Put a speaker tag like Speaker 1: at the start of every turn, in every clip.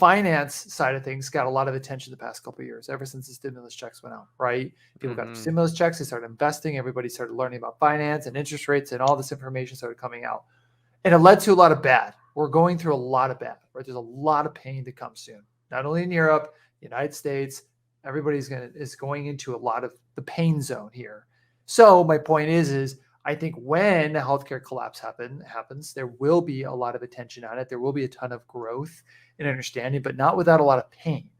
Speaker 1: finance side of things got a lot of attention the past couple of years, ever since the stimulus checks went out, right? People got stimulus checks, they started investing, everybody started learning about finance and interest rates, and all this information started coming out. And it led to a lot of bad. We're going through a lot of bad, right? There's a lot of pain to come soon, not only in Europe, United States. Everybody's is going into a lot of the pain zone here. So my point is I think when a healthcare collapse happens, there will be a lot of attention on it. There will be a ton of growth and understanding, but not without a lot of pain,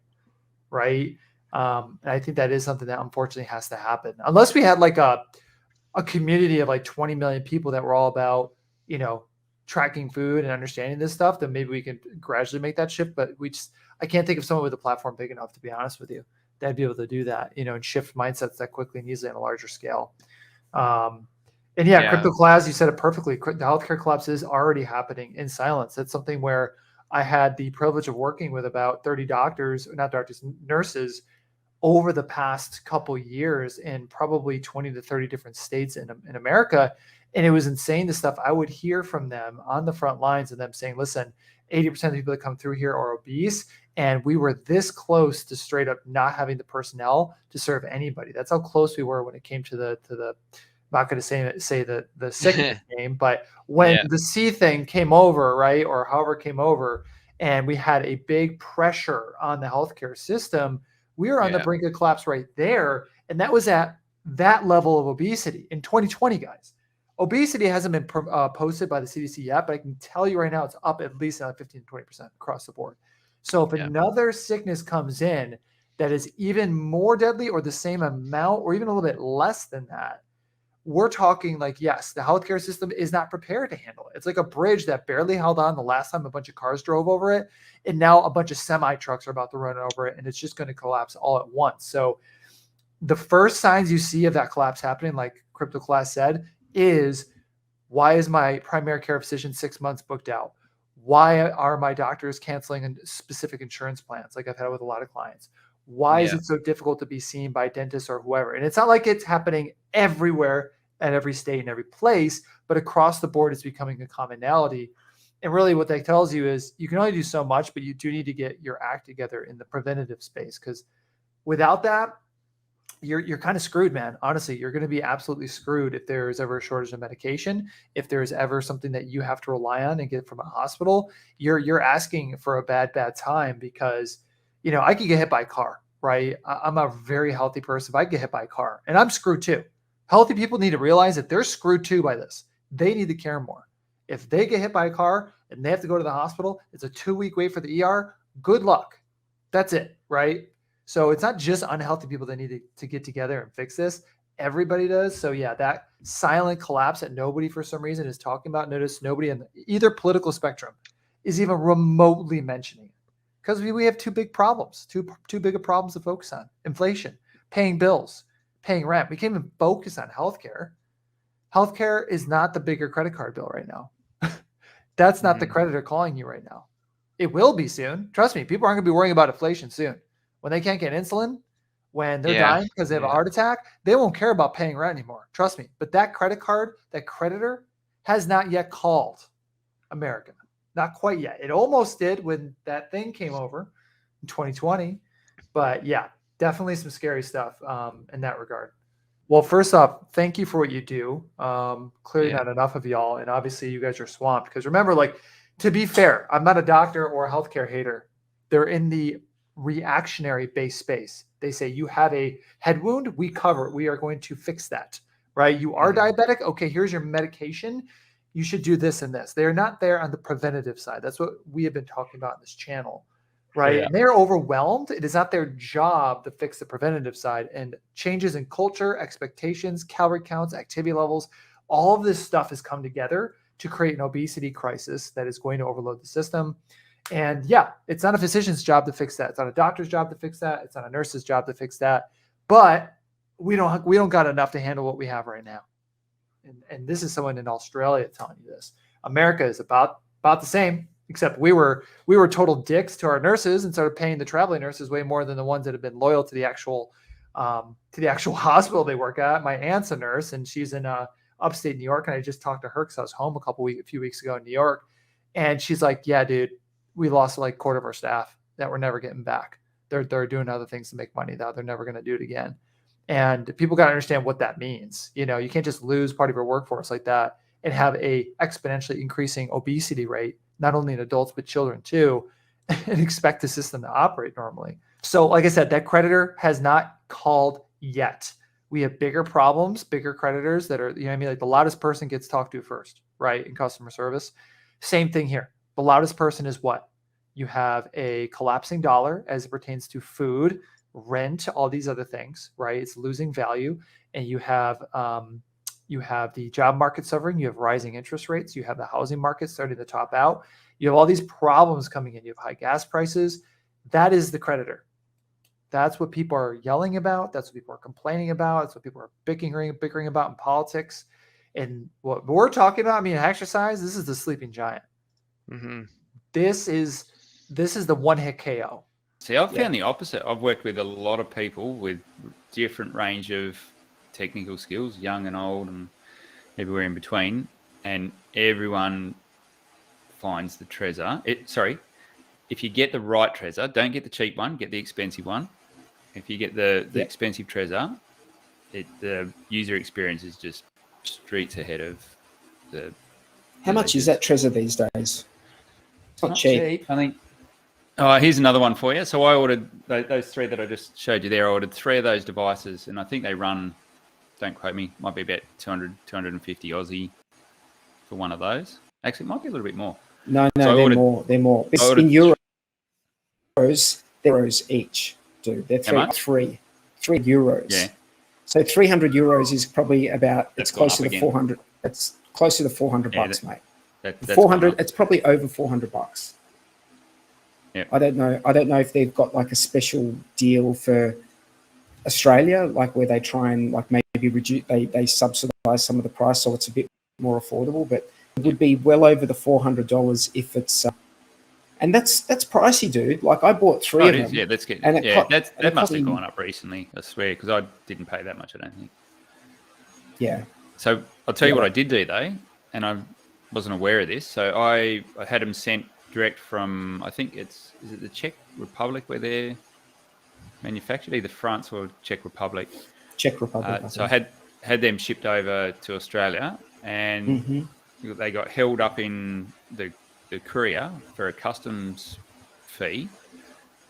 Speaker 1: right? And I think that is something that unfortunately has to happen. Unless we had like a community of like 20 million people that were all about, tracking food and understanding this stuff, then maybe we can gradually make that shift. But I can't think of someone with a platform big enough, to be honest with you, that'd be able to do that, and shift mindsets that quickly and easily on a larger scale. Crypto collapse, you said it perfectly. The healthcare collapse is already happening in silence. That's something where I had the privilege of working with about 30 nurses over the past couple years in probably 20 to 30 different states in America. And it was insane, the stuff I would hear from them on the front lines, and them saying, listen, 80% of the people that come through here are obese, and we were this close to straight up not having the personnel to serve anybody. That's how close we were when it came to the I'm not going to say the sickness name, but when the C thing came over, right, or however it came over, and we had a big pressure on the healthcare system, we were on the brink of collapse right there. And that was at that level of obesity in 2020, guys. Obesity hasn't been posted by the CDC yet, but I can tell you right now, it's up at least 15 to 20% across the board. So if another sickness comes in that is even more deadly or the same amount or even a little bit less than that, we're talking like, yes, the healthcare system is not prepared to handle it. It's like a bridge that barely held on the last time a bunch of cars drove over it. And now a bunch of semi trucks are about to run over it, and it's just going to collapse all at once. So the first signs you see of that collapse happening, like Crypto Class said, is why is my primary care physician 6 months booked out? Why are my doctors canceling specific insurance plans? Like I've had with a lot of clients. Why is it so difficult to be seen by dentists or whoever? And it's not like it's happening everywhere at every state and every place, but across the board, it's becoming a commonality. And really what that tells you is you can only do so much, but you do need to get your act together in the preventative space, because without that, you're kind of screwed, man. Honestly, you're going to be absolutely screwed if there's ever a shortage of medication, if there's ever something that you have to rely on and get from a hospital. You're asking for a bad time, because I could get hit by a car, right? I'm a very healthy person. If I get hit by a car, and I'm screwed too. Healthy people need to realize that they're screwed too by this. They need to care more. If they get hit by a car and they have to go to the hospital, it's a 2-week wait for the ER. Good luck. That's it, right? So it's not just unhealthy people that need to get together and fix this. Everybody does. So yeah, that silent collapse that nobody for some reason is talking about. Notice nobody in either political spectrum is even remotely mentioning it, because we have two big problems, too big of problems to focus on: inflation, paying bills, paying rent. We can't even focus on healthcare. Healthcare is not the bigger credit card bill right now. That's not the creditor calling you right now. It will be soon. Trust me, people aren't going to be worrying about inflation soon. When they can't get insulin, when they're dying because they have a heart attack, they won't care about paying rent anymore. Trust me. But that credit card, that creditor has not yet called America. Not quite yet. It almost did when that thing came over in 2020. But yeah, definitely some scary stuff in that regard. Well, first off, thank you for what you do. Clearly not enough of y'all. And obviously you guys are swamped, because remember, like, to be fair, I'm not a doctor or a healthcare hater. They're in the reactionary based space. They say you have a head wound, we cover it. We are going to fix that, right? You are diabetic. Okay, here's your medication. You should do this and this. They're not there on the preventative side. That's what we have been talking about in this channel, right? Yeah. And they're overwhelmed. It is not their job to fix the preventative side. And changes in culture, expectations, calorie counts, activity levels, all of this stuff has come together to create an obesity crisis that is going to overload the system. And yeah, it's not a physician's job to fix that. It's not a doctor's job to fix that. It's not a nurse's job to fix that. But we don't got enough to handle what we have right now. And this is someone in Australia telling you this. America is about the same, except we were total dicks to our nurses and started paying the traveling nurses way more than the ones that have been loyal to the actual hospital they work at. My aunt's a nurse, and she's in upstate New York, and I just talked to her because I was home a few weeks ago in New York, and she's like, "Yeah, dude, we lost like a quarter of our staff. that we're never getting back. They're doing other things to make money that they're never going to do it again. And people got to understand what that means. You know, you can't just lose part of your workforce like that and have a exponentially increasing obesity rate, not only in adults, but children too, and expect the system to operate normally. So like I said, that creditor has not called yet. We have bigger problems, bigger creditors that are, you know what I mean? Like the loudest person gets talked to first, right? In customer service. Same thing here. The loudest person is what? You have a collapsing dollar as it pertains to food, rent, all these other things, right? It's losing value. And you have the job market suffering, you have rising interest rates, you have the housing market starting to top out. You have all these problems coming in. You have high gas prices. That is the creditor. That's what people are yelling about. That's what people are complaining about. That's what people are bickering about in politics. And what we're talking about, I mean, exercise, this is the sleeping giant.
Speaker 2: Mm-hmm.
Speaker 1: This is the one-hit KO.
Speaker 3: See, I've found the opposite. I've worked with a lot of people with different range of technical skills, young and old and everywhere in between, and everyone finds the Trezor. If you get the right Trezor, don't get the cheap one, get the expensive one. If you get the expensive Trezor, the user experience is just streets ahead of the...
Speaker 2: How much is that Trezor these days? It's not cheap.
Speaker 3: I think... here's another one for you. So I ordered those three that I just showed you there. I ordered 3 of those devices, and I think they run, don't quote me, might be about 200, 250 Aussie for one of those. Actually, it might be a little bit more.
Speaker 2: No, so they're more. It's in euros, they're euros each, dude. They're three euros.
Speaker 3: Yeah.
Speaker 2: So 300 euros is probably about,
Speaker 3: That's
Speaker 2: it's close to the
Speaker 3: again.
Speaker 2: 400. It's close to the 400 bucks, mate.
Speaker 3: That's
Speaker 2: 400, it's probably over 400 bucks.
Speaker 3: Yep.
Speaker 2: I don't know if they've got like a special deal for Australia, like where they try and like maybe reduce, they subsidize some of the price so it's a bit more affordable, but it would be well over the $400 if it's, and that's pricey, dude. Like I bought 3 of them.
Speaker 3: Yeah, let's get.
Speaker 2: And
Speaker 3: that must have gone up recently. I swear, because I didn't pay that much. I don't think.
Speaker 2: Yeah.
Speaker 3: So I'll tell you what I did do though, and I wasn't aware of this. So I had them sent direct from, I think is it the Czech Republic where they're manufactured, either France or Czech Republic.
Speaker 2: Czech Republic.
Speaker 3: So I had them shipped over to Australia, and they got held up in the courier for a customs fee,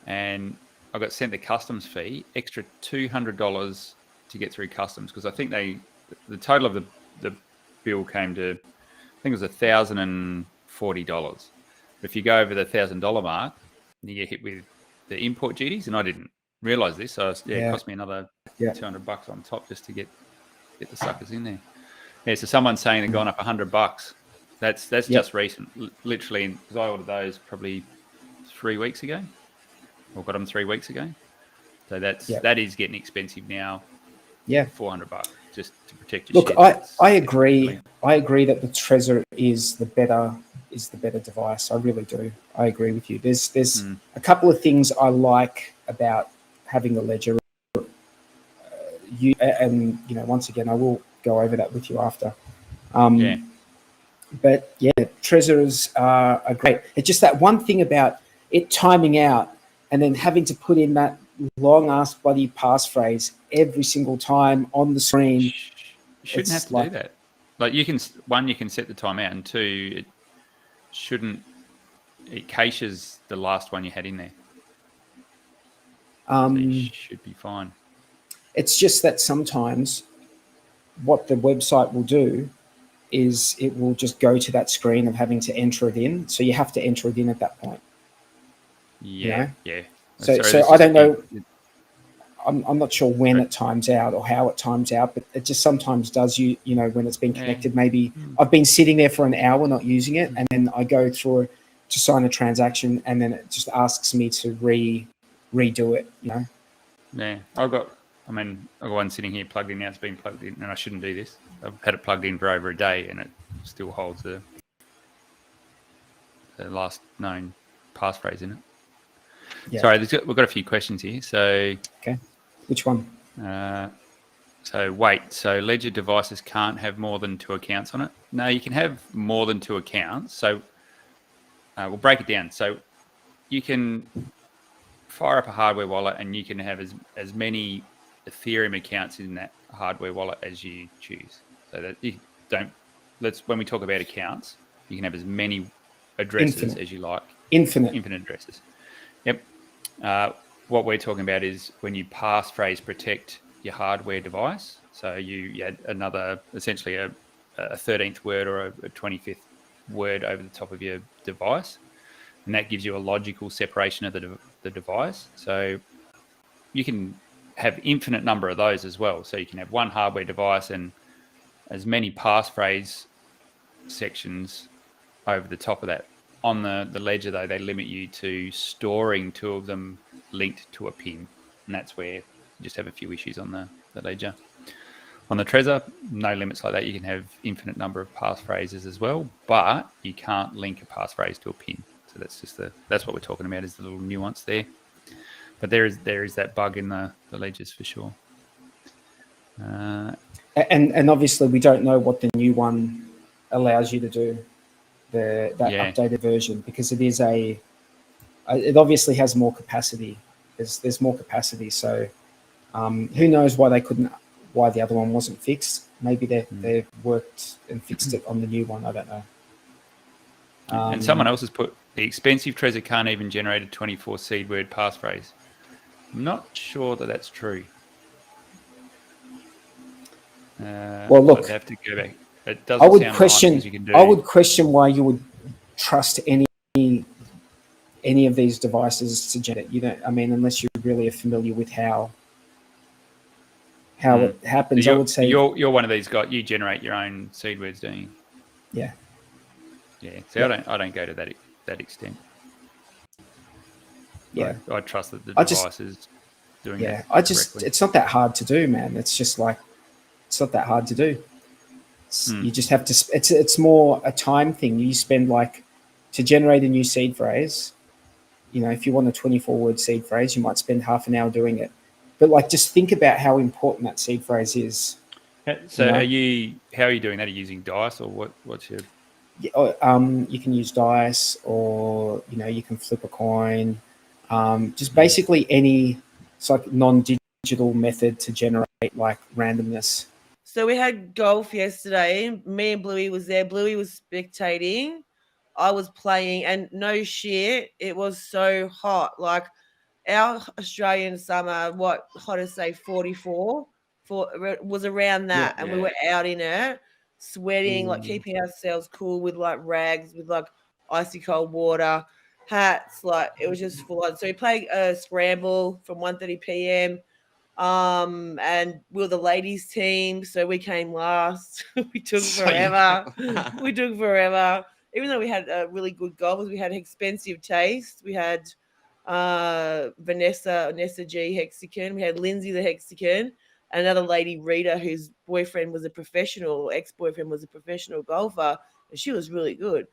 Speaker 3: and I got sent the customs fee, extra $200 to get through customs, because I think the total of the bill came to, I think it was $1,040. If you go over the $1,000 mark, you get hit with the import duties, and I didn't realize this, so it cost me another $200 on top just to get the suckers in there. Yeah, so someone's saying they've gone up $100. That's just recent, literally, because I ordered those probably 3 weeks ago, or got them 3 weeks ago. So that is getting expensive now.
Speaker 2: Yeah,
Speaker 3: $400 just to protect your shit.
Speaker 2: Look, I agree. I agree that the Trezor is the better device. I really do. I agree with you. There's a couple of things I like about having the Ledger. Once again, I will go over that with you after. But yeah, Trezors are great. It's just that one thing about it timing out and then having to put in that long ass bloody passphrase every single time on the screen.
Speaker 3: You shouldn't have to do that. Like you can set the time out, and 2, it caches the last one you had in there. So you should be fine.
Speaker 2: It's just that sometimes what the website will do is it will just go to that screen of having to enter it in. So you have to enter it in at that point.
Speaker 3: Yeah.
Speaker 2: So I don't know. I'm not sure when it times out or how it times out, but it just sometimes does. When it's been connected, maybe I've been sitting there for an hour not using it, and then I go through to sign a transaction, and then it just asks me to redo it.
Speaker 3: Yeah, I've got one sitting here plugged in now. It's been plugged in, and I shouldn't do this. I've had it plugged in for over a day, and it still holds the last known passphrase in it. Yeah. Sorry, we've got a few questions here. So,
Speaker 2: okay, which one?
Speaker 3: So Ledger devices can't have more than 2 accounts on it. No, you can have more than 2 accounts. So we'll break it down. So you can fire up a hardware wallet, and you can have as many Ethereum accounts in that hardware wallet as you choose. So that you don't. When we talk about accounts, you can have as many addresses as you like.
Speaker 2: Infinite
Speaker 3: addresses. Yep. What we're talking about is when you passphrase protect your hardware device. So you add another, essentially a 13th word or a 25th word over the top of your device, and that gives you a logical separation of the device. So you can have infinite number of those as well. So you can have one hardware device and as many passphrase sections over the top of that. On the ledger, though, they limit you to storing 2 of them linked to a pin, and that's where you just have a few issues on the ledger. On the Trezor, no limits like that. You can have infinite number of passphrases as well, but you can't link a passphrase to a pin. So that's what we're talking about, is the little nuance there. But there is that bug in the ledgers for sure.
Speaker 2: And obviously we don't know what the new one allows you to do, that updated version, because it obviously has more capacity. There's more capacity. So who knows why the other one wasn't fixed? Maybe they worked and fixed it on the new one. I don't know.
Speaker 3: And someone else has put the expensive Trezor can't even generate a 24 seed word passphrase. I'm not sure that that's true.
Speaker 2: Well, look,
Speaker 3: I'd have to go back. It doesn't sound like things you can do.
Speaker 2: I would question why you would trust any of these devices to generate. You know, I mean, unless you really are familiar with how it happens.
Speaker 3: So
Speaker 2: I would say
Speaker 3: you're one of these guys. You generate your own seed words, don't you?
Speaker 2: Yeah.
Speaker 3: Yeah. So I don't go to that extent.
Speaker 2: Yeah.
Speaker 3: I trust that the device is doing that.
Speaker 2: Yeah. It's not that hard to do, man. It's just like, it's not that hard to do. You just have to, it's more a time thing. You spend to generate a new seed phrase, you know, if you want a 24 word seed phrase, you might spend half an hour doing it. But just think about how important that seed phrase is.
Speaker 3: So how are you doing that? Are you using Dice or what's your?
Speaker 2: You can use Dice, or, you know, you can flip a coin. Just basically any non-digital method to generate randomness.
Speaker 4: So we had golf yesterday. Me and Bluey was there. Bluey was spectating. I was playing, and no shit, it was so hot. Our Australian summer, hottest say 44, was around that, and we were out in it, sweating, keeping ourselves cool with rags, with icy cold water, hats. It was just full on. So we played a scramble from 1:30 p.m. And we were the ladies team, so we came last. We took forever. Even though we had really good golfers, we had expensive taste. We had Vanessa G Hexagon. We had Lindsay the Hexagon, another lady, Rita, whose ex-boyfriend was a professional golfer, and she was really good.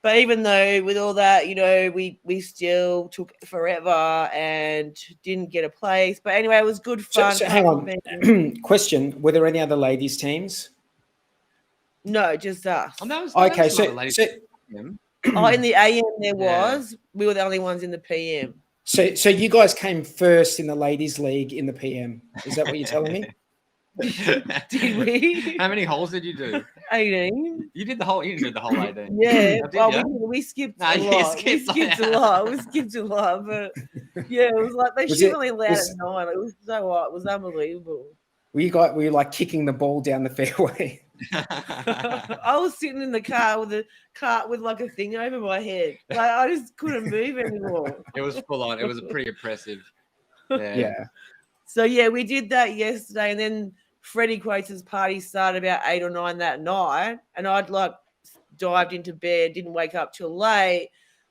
Speaker 4: But even though with all that, you know, we still took forever and didn't get a place. But anyway, it was good fun.
Speaker 2: So hang on. Question: were there any other ladies teams?
Speaker 4: No, just us.
Speaker 5: Oh, that was
Speaker 2: okay.
Speaker 4: In the AM there was. We were the only ones in the PM.
Speaker 2: So you guys came first in the ladies' league in the PM. Is that what you're telling me?
Speaker 4: Did we?
Speaker 5: How many holes did you do?
Speaker 4: 18.
Speaker 5: You did the whole 18.
Speaker 4: Yeah. We skipped a lot. We skipped a lot. But yeah, it was they should only allowed at 9. It was so hot. It was unbelievable.
Speaker 2: Were you kicking the ball down the fairway?
Speaker 4: I was sitting in the car with a thing over my head. I just couldn't move anymore.
Speaker 5: It was full on. It was pretty impressive.
Speaker 2: Yeah.
Speaker 4: So yeah, we did that yesterday, and then Freddie Quates' party started about 8 or 9 that night, and I'd dived into bed, didn't wake up till late,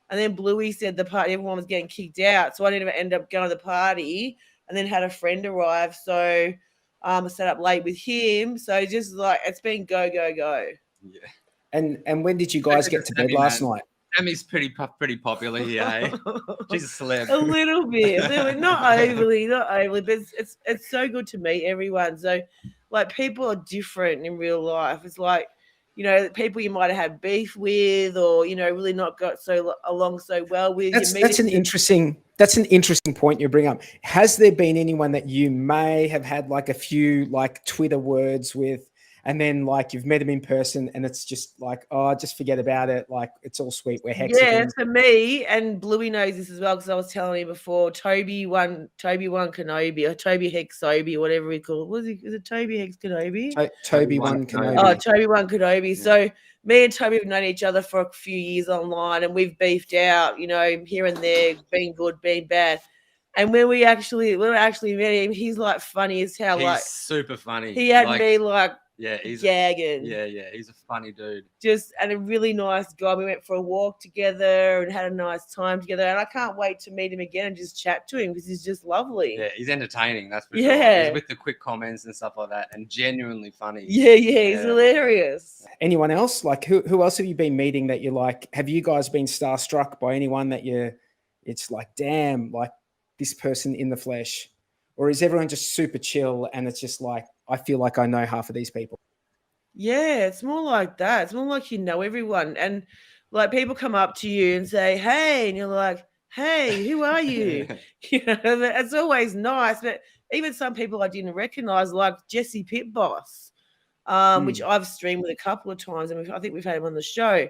Speaker 4: and then Bluey said the party, everyone was getting kicked out, so I didn't end up going to the party, and then had a friend arrive, so I sat up late with him, so just it's been go.
Speaker 5: Yeah.
Speaker 2: And when did you guys get to bed last night?
Speaker 5: Sammy's pretty popular here, eh? She's a celeb.
Speaker 4: A little bit, not overly, but it's so good to meet everyone. So, people are different in real life. It's you know, people you might have had beef with, or you know, really not got along so well with.
Speaker 2: That's an interesting point you bring up. Has there been anyone that you may have had like a few like Twitter words with, and then like you've met them in person and it's just like, oh, just forget about it, like it's all sweet, we're hexing?
Speaker 4: Yeah, for me, and Bluey knows this as well, because I was telling him before, Toby one Kenobi, or Toby Hexobi, whatever he called. Is it Toby Hex Kenobi?
Speaker 2: Toby one Kenobi.
Speaker 4: Oh, Toby one Kenobi. Yeah. So me and Toby have known each other for a few years online, and we've beefed out, you know, here and there, being good, being bad. And when we actually met him, he's like funny as hell.
Speaker 5: He's
Speaker 4: like
Speaker 5: super funny.
Speaker 4: He had me like,
Speaker 5: yeah, he's
Speaker 4: gagging.
Speaker 5: He's a funny dude.
Speaker 4: And a really nice guy. We went for a walk together and had a nice time together. And I can't wait to meet him again and just chat to him, because he's just lovely.
Speaker 5: Yeah, he's entertaining. That's for sure. He's with the quick comments and stuff like that, and genuinely funny.
Speaker 4: Yeah, he's hilarious.
Speaker 2: Anyone else? Like who else have you been meeting that you like? Have you guys been starstruck by anyone that it's like, damn, like this person in the flesh? Or is everyone just super chill and it's just like, I feel like I know half of these people?
Speaker 4: Yeah, it's more like that. It's more like you know everyone. And like people come up to you and say, hey, and you're like, hey, who are you? You know, it's always nice. But even some people I didn't recognize, like Jesse Pitboss, which I've streamed with a couple of times. And I think we've had him on the show.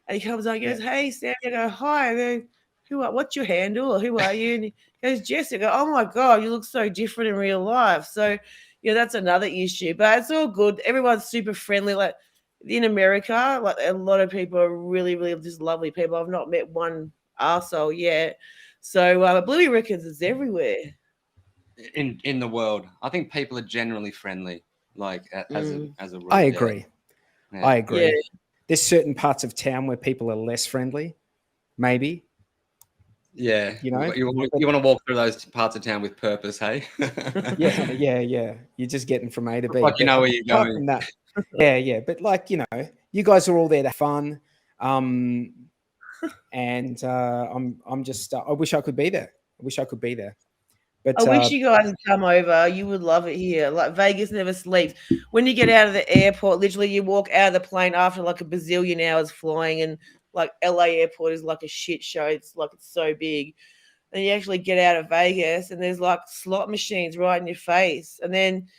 Speaker 4: And he comes on and goes, hey, Sam. I go, hi. I go, what's your handle? Or who are you? And he goes, Jesse. I go, oh my God, you look so different in real life. So, yeah, that's another issue, but it's all good. Everyone's super friendly. Like in America, like a lot of people are really, really just lovely people. I've not met one arsehole yet. So Bluey reckons it's everywhere.
Speaker 5: In the world, I think people are generally friendly. Like as a rule.
Speaker 2: I agree.
Speaker 5: Yeah.
Speaker 2: I agree.
Speaker 4: Yeah.
Speaker 2: There's certain parts of town where people are less friendly, maybe.
Speaker 5: Yeah,
Speaker 2: you know,
Speaker 5: you want to walk through those parts of town with purpose, hey?
Speaker 2: yeah. You're just getting from A to B.
Speaker 5: Like you know where you're going.
Speaker 2: That, yeah. But like, you know, you guys are all there to have fun. And I'm just, I wish I could be there. But
Speaker 4: I wish you guys would come over. You would love it here. Like Vegas never sleeps. When you get out of the airport, literally you walk out of the plane after like a bazillion hours flying, and like LA airport is like a shit show. It's like, it's so big. And you actually get out of Vegas and there's like slot machines right in your face. And then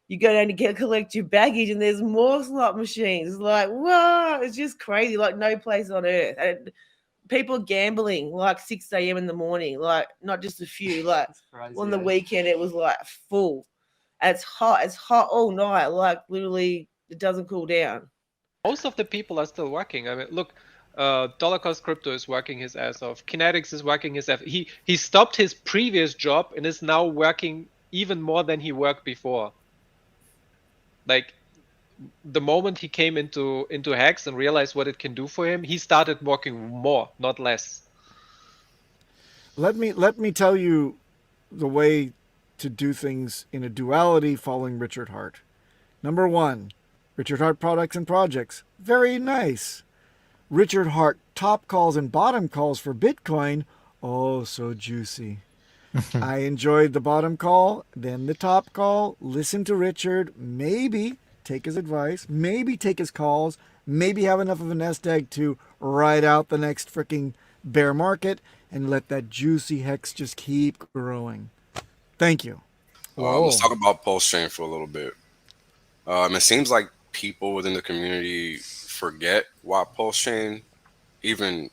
Speaker 4: you go down to collect your baggage and there's more slot machines. It's like, whoa, it's just crazy. Like no place on earth. And people gambling like 6 a.m. in the morning, like not just a few, like crazy, on the weekend it was like full. And it's hot all night. Like literally it doesn't cool down.
Speaker 6: Most of the people are still working. I mean, look, Dollar Cost Crypto is working his ass off. Kinetics is working his ass. He stopped his previous job and is now working even more than he worked before. Like the moment he came into Hex and realized what it can do for him, he started working more, not less.
Speaker 7: Let me tell you the way to do things in a duality following Richard Hart. Number 1, Richard Hart products and projects. Very nice. Richard Hart top calls and bottom calls for Bitcoin. Oh, so juicy. I enjoyed the bottom call, then the top call. Listen to Richard. Maybe take his advice. Maybe take his calls. Maybe have enough of a nest egg to ride out the next freaking bear market and let that juicy hex just keep growing. Thank you.
Speaker 8: Let's talk about PulseChain for a little bit. It seems like people within the community forget why PulseChain even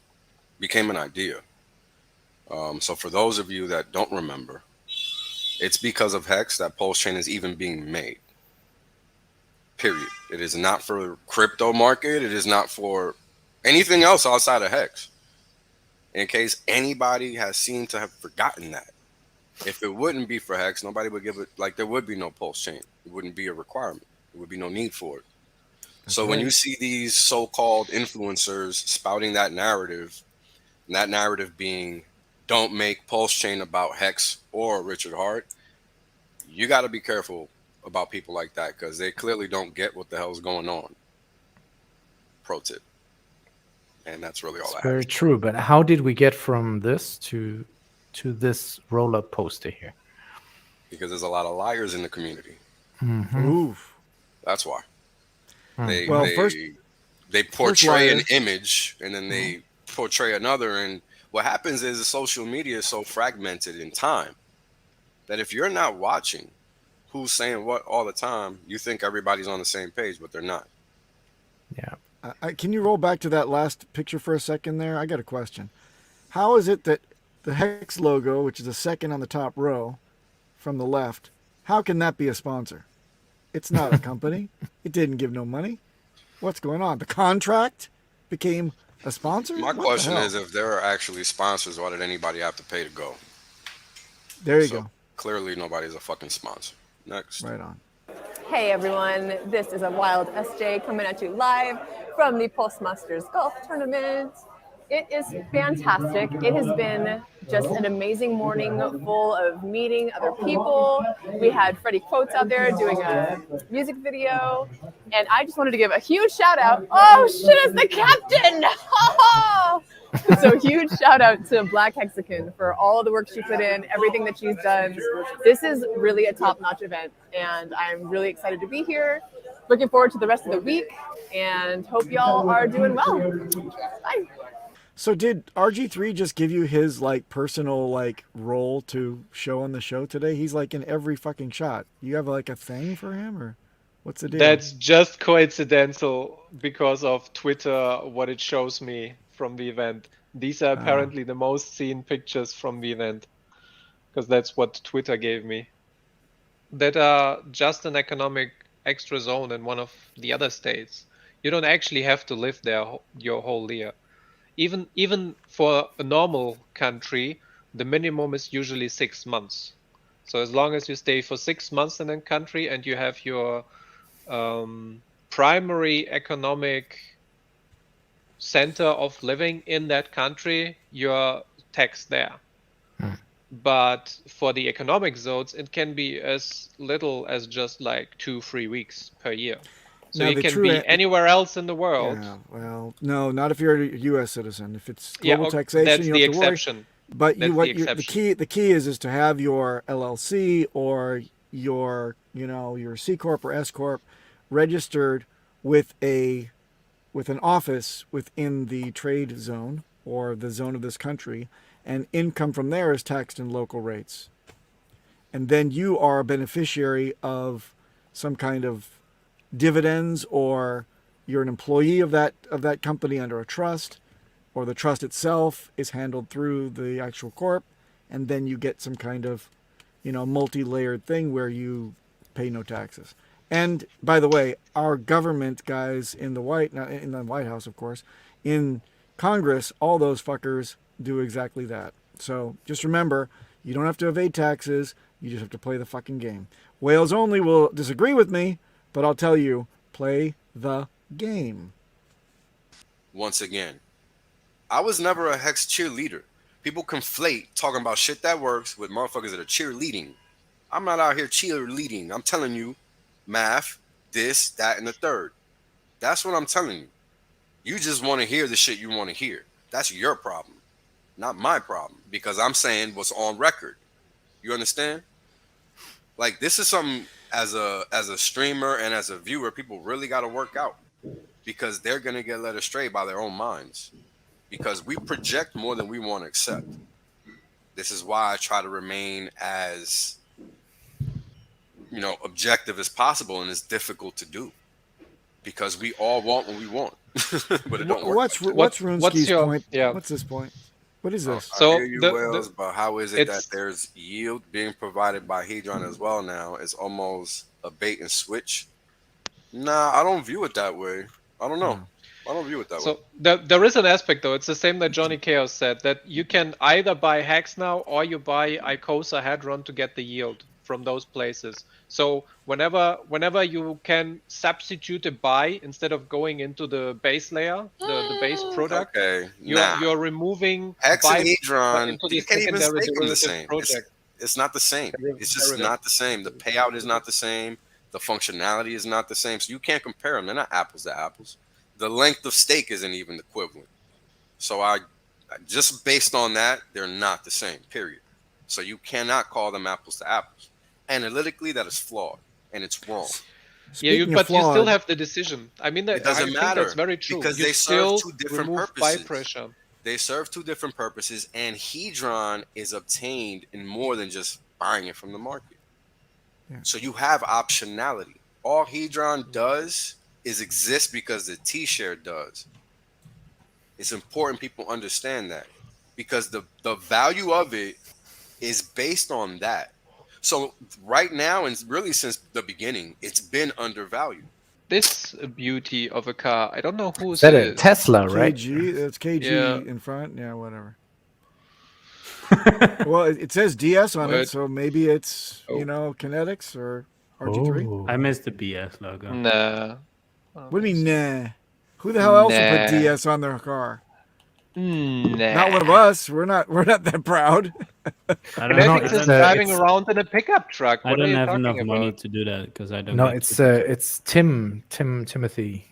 Speaker 8: became an idea. So for those of you that don't remember, it's because of Hex that PulseChain is even being made. Period. It is not for crypto market. It is not for anything else outside of Hex. In case anybody has seemed to have forgotten that. If it wouldn't be for Hex, nobody would give it, like there would be no PulseChain. It wouldn't be a requirement. There would be no need for it. So when you see these so-called influencers spouting that narrative, and that narrative being, don't make PulseChain about Hex or Richard Hart, you got to be careful about people like that because they clearly don't get what the hell's going on. Pro tip. And that's really all I have.
Speaker 9: Very true. But how did we get from this to this roll-up poster here?
Speaker 8: Because there's a lot of liars in the community.
Speaker 7: Oof.
Speaker 8: That's why.
Speaker 7: First,
Speaker 8: They portray an
Speaker 7: liars.
Speaker 8: image and then they portray another. And what happens is the social media is so fragmented in time that if you're not watching who's saying what all the time, you think everybody's on the same page, but they're not.
Speaker 9: Yeah.
Speaker 7: Can you roll back to that last picture for a second there? I got a question. How is it that the Hex logo, which is the second on the top row from the left, how can that be a sponsor? It's not a company. It didn't give no money. What's going on? The contract became a sponsor?
Speaker 8: My
Speaker 7: What the
Speaker 8: question
Speaker 7: hell?
Speaker 8: is, if there are actually sponsors, why did anybody have to pay to go?
Speaker 7: There you
Speaker 8: So
Speaker 7: go.
Speaker 8: clearly nobody's a fucking sponsor. Next.
Speaker 7: Right on.
Speaker 10: Hey everyone, this is a wild SJ coming at you live from the Pulse Masters Golf Tournament. It is fantastic. It has been just an amazing morning full of meeting other people. We had Freddie Quotes out there doing a music video. And I just wanted to give a huge shout out. Oh shit, it's the captain! So huge shout out to Black Hexagon for all the work she put in, everything that she's done. This is really a top-notch event, and I'm really excited to be here. Looking forward to the rest of the week, and hope y'all are doing well. Bye.
Speaker 7: So did RG3 just give you his like personal like role to show on the show today? He's like in every fucking shot. You have like a thing for him, or what's the deal?
Speaker 6: That's just coincidental because of Twitter, what it shows me from the event. These are apparently the most seen pictures from the event, because that's what Twitter gave me. That are just an economic extra zone in one of the other states. You don't actually have to live there your whole year. Even for a normal country, the minimum is usually 6 months. So as long as you stay for 6 months in a country and you have your primary economic center of living in that country, you're taxed there. But for the economic zones, it can be as little as just like 2-3 weeks per year. So
Speaker 7: Now,
Speaker 6: you
Speaker 7: the
Speaker 6: can
Speaker 7: true
Speaker 6: be
Speaker 7: a-
Speaker 6: anywhere else in the world.
Speaker 7: Yeah, well, no, not if you're a U.S. citizen. If it's global
Speaker 6: okay,
Speaker 7: taxation,
Speaker 6: that's
Speaker 7: you
Speaker 6: the
Speaker 7: have to worry.
Speaker 6: exception.
Speaker 7: But
Speaker 6: That's
Speaker 7: you, what
Speaker 6: the
Speaker 7: you, the
Speaker 6: exception.
Speaker 7: key is to have your LLC or your your C corp or S corp registered with an office within the trade zone or the zone of this country, and income from there is taxed in local rates. And then you are a beneficiary of some kind of dividends, or you're an employee of that company under a trust, or the trust itself is handled through the actual corp, and then you get some kind of multi-layered thing where you pay no taxes. And by the way, our government guys in the White House, of course, in Congress, all those fuckers do exactly that. So just remember, you don't have to evade taxes, you just have to play the fucking game. Whales only will disagree with me, but I'll tell you, play the game.
Speaker 8: Once again, I was never a Hex cheerleader. People conflate talking about shit that works with motherfuckers that are cheerleading. I'm not out here cheerleading. I'm telling you, math, this, that, and the third. That's what I'm telling you. You just want to hear the shit you want to hear. That's your problem, not my problem, because I'm saying what's on record. You understand? Like, this is something as a streamer and as a viewer, people really got to work out, because they're going to get led astray by their own minds, because we project more than we want to accept. This is why I try to remain as objective as possible, and it's difficult to do because we all want what we want. But it don't work.
Speaker 7: What's RuneSki's point?
Speaker 6: Yeah.
Speaker 7: What's his point? What is this?
Speaker 6: So
Speaker 8: I hear you, Wells, but how is it that there's yield being provided by Hedron as well now? It's almost a bait and switch. Nah, I don't view it that way. I don't know. I don't view it that way.
Speaker 6: So there is an aspect, though. It's the same that Johnny Chaos said, that you can either buy Hex now or you buy Icosa Hedron to get the yield from those places. So whenever you can substitute a buy instead of going into the base layer, the base product,
Speaker 8: okay,
Speaker 6: you're removing
Speaker 8: Hex and Hedron.
Speaker 6: into the
Speaker 8: You can't even
Speaker 6: secondary
Speaker 8: make them the
Speaker 6: derivative
Speaker 8: same.
Speaker 6: project.
Speaker 8: It's not the same. It's just not the same. The payout is not the same. The functionality is not the same. So you can't compare them. They're not apples to apples. The length of stake isn't even equivalent. So I just based on that, they're not the same, period. So you cannot call them apples to apples. Analytically, that is flawed and it's wrong.
Speaker 7: Speaking
Speaker 6: but
Speaker 7: of
Speaker 6: you still
Speaker 7: flawed,
Speaker 6: have the decision. I mean,
Speaker 8: It doesn't
Speaker 6: I think
Speaker 8: matter
Speaker 6: that's very true.
Speaker 8: because
Speaker 6: You
Speaker 8: they serve
Speaker 6: still
Speaker 8: two different
Speaker 6: remove
Speaker 8: purposes.
Speaker 6: buy pressure.
Speaker 8: They serve two different purposes, and Hedron is obtained in more than just buying it from the market.
Speaker 7: Yeah.
Speaker 8: So you have optionality. All Hedron does is exist because the T-share does. It's important people understand that because the value of it is based on that. So right now, and really since the beginning, it's been undervalued.
Speaker 6: This beauty of a car. I don't know whose
Speaker 9: Is that
Speaker 6: it
Speaker 9: a
Speaker 6: is.
Speaker 9: Tesla, right?
Speaker 7: KG, that's KG
Speaker 6: Yeah.
Speaker 7: in front. Yeah, whatever. Well, it says DS on it,
Speaker 6: What?
Speaker 7: so maybe it's
Speaker 6: Oh.
Speaker 7: Kinetics or RG3.
Speaker 9: Oh.
Speaker 11: I missed the BS logo.
Speaker 6: Nah.
Speaker 7: What do you mean, nah? Who the hell else would put
Speaker 6: Nah.
Speaker 7: DS on their car?
Speaker 6: Nah.
Speaker 7: Not one of us. We're not that proud.
Speaker 11: I
Speaker 6: And
Speaker 11: don't,
Speaker 6: I think it's driving around in a pickup truck.
Speaker 11: I
Speaker 6: What are
Speaker 11: don't
Speaker 6: you
Speaker 11: have
Speaker 6: talking
Speaker 11: enough
Speaker 6: about?
Speaker 11: money to do that because I don't.
Speaker 9: No,
Speaker 11: get
Speaker 9: it's Timothy.
Speaker 7: Timothy.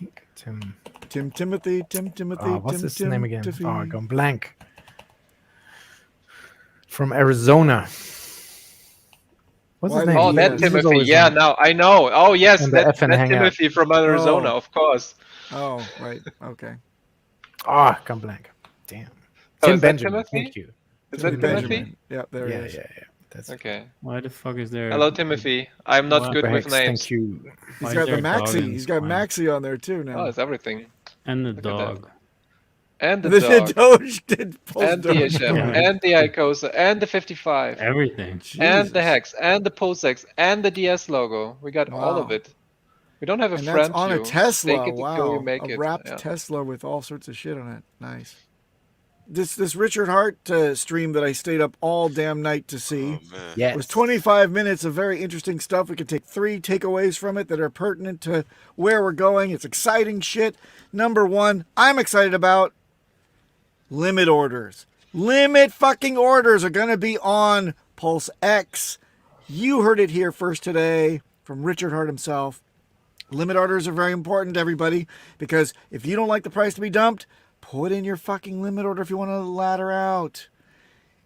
Speaker 9: Oh, what's his name again?
Speaker 7: Tiffy.
Speaker 9: Oh, I gone blank. From Arizona. What's his name?
Speaker 6: Oh, that
Speaker 9: He's
Speaker 6: Timothy.
Speaker 9: always
Speaker 6: Yeah,
Speaker 9: on-
Speaker 6: now I know. Oh, yes,
Speaker 9: on the
Speaker 6: that's
Speaker 9: FN Hangout.
Speaker 6: Timothy from Arizona,
Speaker 7: Oh.
Speaker 6: of course.
Speaker 7: Oh, right. Okay.
Speaker 9: Ah, gone blank. Damn.
Speaker 6: Oh,
Speaker 9: Tim
Speaker 6: is that
Speaker 9: Benjamin.
Speaker 6: Timothy?
Speaker 9: Thank you.
Speaker 6: Is that
Speaker 7: Timothy
Speaker 6: Timothy?
Speaker 7: Benjamin. Yeah, there
Speaker 9: Yeah,
Speaker 7: it is.
Speaker 9: yeah. That's
Speaker 6: Okay.
Speaker 11: Why the fuck is there?
Speaker 6: Hello, Timothy. I'm not
Speaker 11: Well,
Speaker 6: good with
Speaker 9: Thanks,
Speaker 6: names.
Speaker 9: thank you.
Speaker 7: He's
Speaker 11: Why is
Speaker 7: got the
Speaker 11: there a dog
Speaker 7: Maxi.
Speaker 11: in
Speaker 7: He's got
Speaker 11: mine?
Speaker 7: Maxi on there too
Speaker 6: Oh,
Speaker 7: now.
Speaker 6: it's everything.
Speaker 11: And the
Speaker 6: Look at that.
Speaker 11: dog.
Speaker 6: And the
Speaker 7: The
Speaker 6: dog.
Speaker 7: Doge did Pulse
Speaker 6: And the
Speaker 7: Doge.
Speaker 6: HM.
Speaker 11: Yeah.
Speaker 6: And the Icosa. And the 55.
Speaker 11: Everything.
Speaker 6: And the
Speaker 7: Jesus.
Speaker 6: Hex. And the Pulsex. And the DS logo. We got all of
Speaker 7: Wow.
Speaker 6: it. We don't have a
Speaker 7: And
Speaker 6: front
Speaker 7: that's on a
Speaker 6: view.
Speaker 7: Tesla.
Speaker 6: Fake it till you
Speaker 7: Wow.
Speaker 6: make
Speaker 7: A
Speaker 6: it.
Speaker 7: wrapped
Speaker 6: Yeah.
Speaker 7: Tesla with all sorts of shit on it. Nice. This Richard Hart stream that I stayed up all damn night to see
Speaker 8: Oh man.
Speaker 9: Yes.
Speaker 7: was 25 minutes of very interesting stuff. We could take 3 takeaways from it that are pertinent to where we're going. It's exciting shit. Number 1, I'm excited about limit orders. Limit fucking orders are going to be on Pulse X. You heard it here first today from Richard Hart himself. Limit orders are very important to everybody because if you don't like the price to be dumped, put in your fucking limit order if you want to ladder out.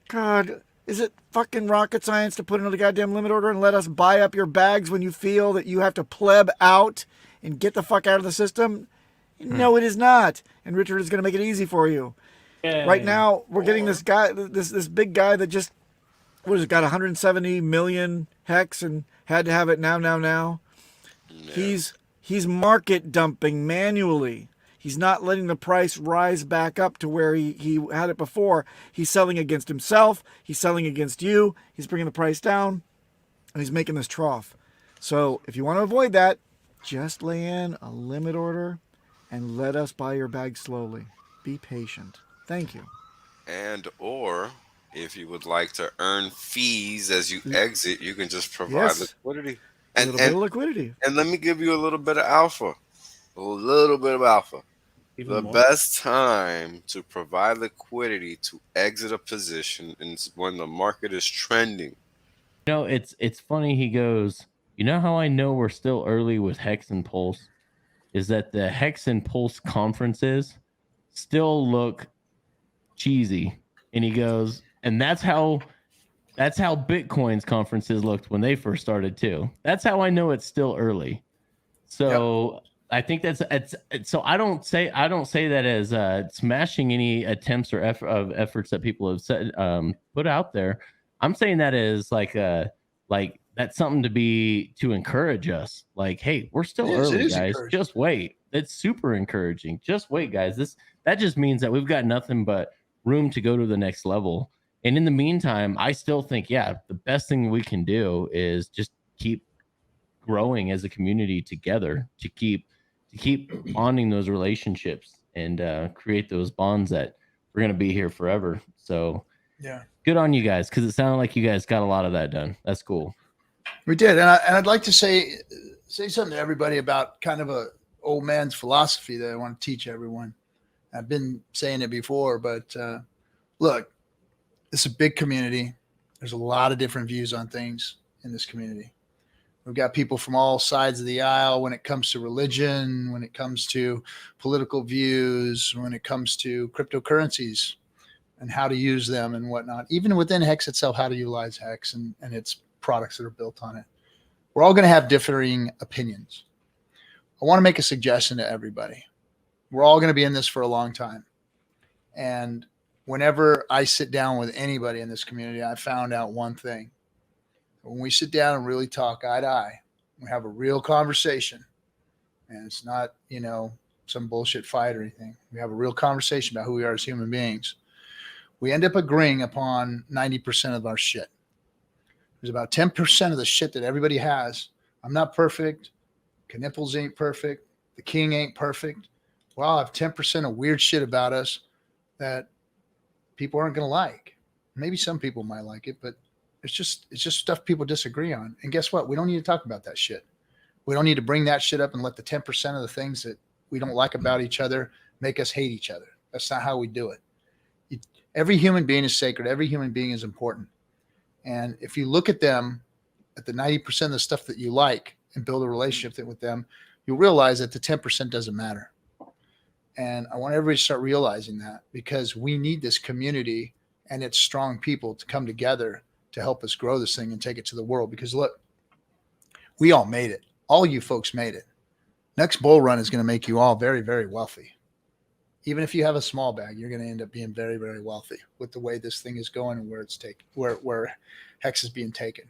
Speaker 7: God, is it fucking rocket science to put in a goddamn limit order and let us buy up your bags when you feel that you have to pleb out and get the fuck out of the system? No, it is not. And Richard is going to make it easy for you. Right now, we're getting this guy, this big guy that just, got 170 million hex and had to have it now.
Speaker 8: Yeah.
Speaker 7: He's market dumping manually. He's not letting the price rise back up to where he had it before. He's selling against himself. He's selling against you. He's bringing the price down, and he's making this trough. So if you want to avoid that, just lay in a limit order and let us buy your bag slowly. Be patient. Thank you.
Speaker 8: And or if you would like to earn fees as you exit, you can just provide liquidity.
Speaker 7: A little bit of liquidity.
Speaker 8: And let me give you a little bit of alpha. A little bit of alpha.
Speaker 11: Even
Speaker 8: The
Speaker 11: more?
Speaker 8: best time to provide liquidity to exit a position is when the market is trending.
Speaker 12: You know, it's funny. He goes, you know how I know we're still early with Hex and Pulse is that the Hex and Pulse conferences still look cheesy. And he goes, and that's how Bitcoin's conferences looked when they first started too. That's how I know it's still early. So I think it's so I don't say that as smashing any attempts or efforts that people have said put out there. I'm saying that as like that's something to encourage us. Like, hey, we're still early, guys. Just wait. It's super encouraging. Just wait, guys. That just means that we've got nothing but room to go to the next level. And in the meantime, I still think, the best thing we can do is just keep growing as a community together to keep bonding those relationships and create those bonds that we're going to be here forever. So good on you guys, because it sounded like you guys got a lot of that done. That's cool.
Speaker 13: We did, and I'd like to say something to everybody about kind of a old man's philosophy that I want to teach everyone. I've been saying it before, but look, it's a big community. There's a lot of different views on things in this community. We've got people from all sides of the aisle when it comes to religion, when it comes to political views, when it comes to cryptocurrencies and how to use them and whatnot. Even within Hex itself, how to utilize Hex and its products that are built on it. We're all going to have differing opinions. I want to make a suggestion to everybody. We're all going to be in this for a long time. And whenever I sit down with anybody in this community, I found out one thing. When we sit down and really talk eye to eye, we have a real conversation, and it's not, some bullshit fight or anything. We have a real conversation about who we are as human beings. We end up agreeing upon 90% of our shit. There's about 10% of the shit that everybody has. I'm not perfect. Knipples ain't perfect. The king ain't perfect. Well, I have 10% of weird shit about us that people aren't going to like. Maybe some people might like it, but it's just stuff people disagree on. And guess what? We don't need to talk about that shit. We don't need to bring that shit up and let the 10% of the things that we don't like about each other make us hate each other. That's not how we do it. Every human being is sacred. Every human being is important. And if you look at them, at the 90% of the stuff that you like, and build a relationship with them, you'll realize that the 10% doesn't matter. And I want everybody to start realizing that, because we need this community and its strong people to come together to help us grow this thing and take it to the world. Because look, we all made it. All you folks made it. Next bull run is going to make you all very, very wealthy. Even if you have a small bag, you're going to end up being very, very wealthy with the way this thing is going and where it's taken, where Hex is being taken.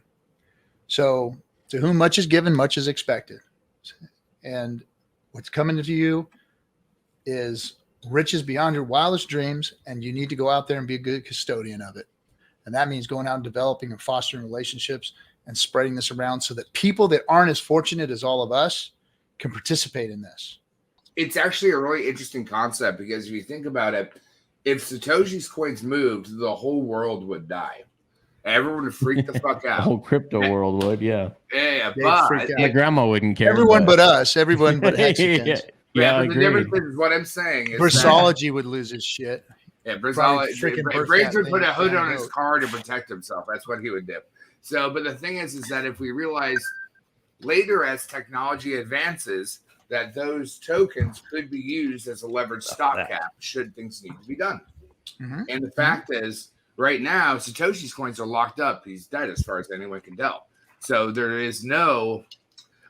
Speaker 13: So to whom much is given, much is expected. And what's coming to you is riches beyond your wildest dreams, and you need to go out there and be a good custodian of it. And that means going out and developing and fostering relationships and spreading this around so that people that aren't as fortunate as all of us can participate in this.
Speaker 14: It's actually a really interesting concept, because if you think about it, if Satoshi's coins moved, the whole world would die. Everyone would freak the fuck out.
Speaker 12: The whole crypto world would, yeah.
Speaker 14: Yeah,
Speaker 12: but my grandma wouldn't care.
Speaker 13: Everyone but us. Everyone but Hexicans.
Speaker 14: Yeah, but the difference is what I'm saying is
Speaker 13: Brisology would lose his shit.
Speaker 14: Yeah, Brisology would put a hood on his car to protect himself. That's what he would do. So, but the thing is that if we realize later as technology advances that those tokens could be used as a leveraged stopgap should things need to be done. Mm-hmm. And the fact is, right now, Satoshi's coins are locked up. He's dead as far as anyone can tell. So there is no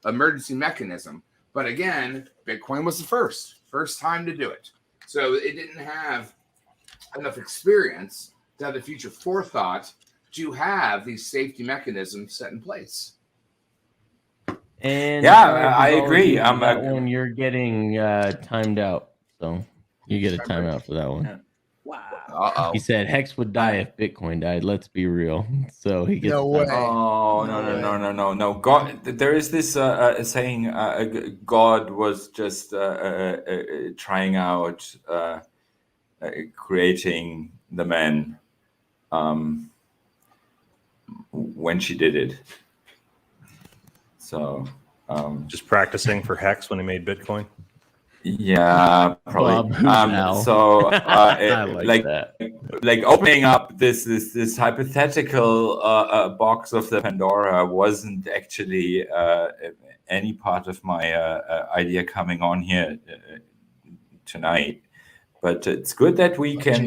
Speaker 14: emergency mechanism. But again, Bitcoin was the first time to do it. So it didn't have enough experience to have the future forethought to have these safety mechanisms set in place.
Speaker 12: And
Speaker 15: I agree.
Speaker 12: That one you're getting timed out, so you get a timeout for that one.
Speaker 15: Yeah.
Speaker 14: Wow.
Speaker 12: He said Hex would die if Bitcoin died. Let's be real. So he gets.
Speaker 13: No way.
Speaker 15: Oh no! God, there is this saying. God was just trying out creating the man when she did it. So
Speaker 16: just practicing for Hex when he made Bitcoin.
Speaker 15: Yeah, probably. So like opening up this hypothetical box of the Pandora wasn't actually any part of my idea coming on here tonight, but it's good that we can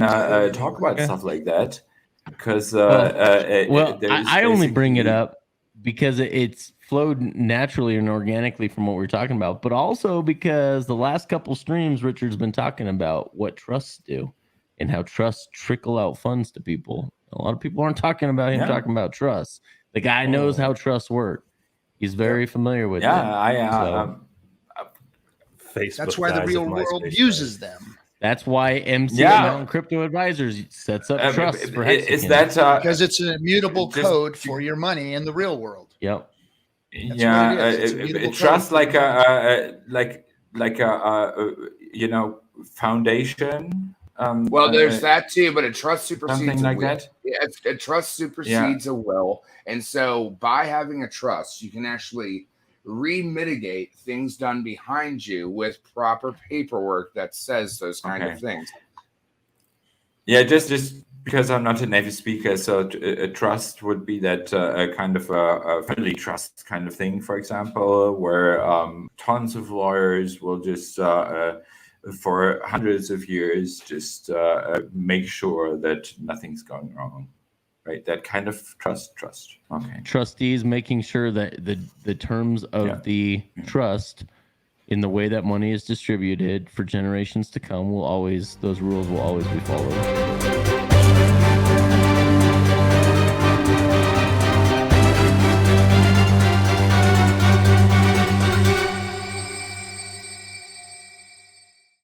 Speaker 15: talk about stuff like that, because
Speaker 12: I only bring it up because it's flowed naturally and organically from what we're talking about, but also because the last couple streams Richard's been talking about what trusts do and how trusts trickle out funds to people. A lot of people aren't talking about him talking about trusts. The guy knows how trusts work. He's very familiar with them.
Speaker 13: That's why the real world uses them.
Speaker 12: That's why MC Crypto Advisors sets up trusts for Hexicans.
Speaker 15: Is that
Speaker 13: because it's an immutable code for your money in the real world.
Speaker 12: Yep.
Speaker 15: Trust like a foundation.
Speaker 14: Well, there's that too, but a trust supersedes
Speaker 15: something like that.
Speaker 14: Yeah, a trust supersedes a will, and so by having a trust, you can actually re-mitigate things done behind you with proper paperwork that says those kind of things.
Speaker 15: Yeah, just because I'm not a native speaker, so a trust would be that kind of a friendly trust kind of thing, for example, where tons of lawyers will just for hundreds of years just make sure that nothing's going wrong. Right, that kind of trust. Okay.
Speaker 12: Trustees making sure that the terms of the trust in the way that money is distributed for generations to come, those rules will always be followed.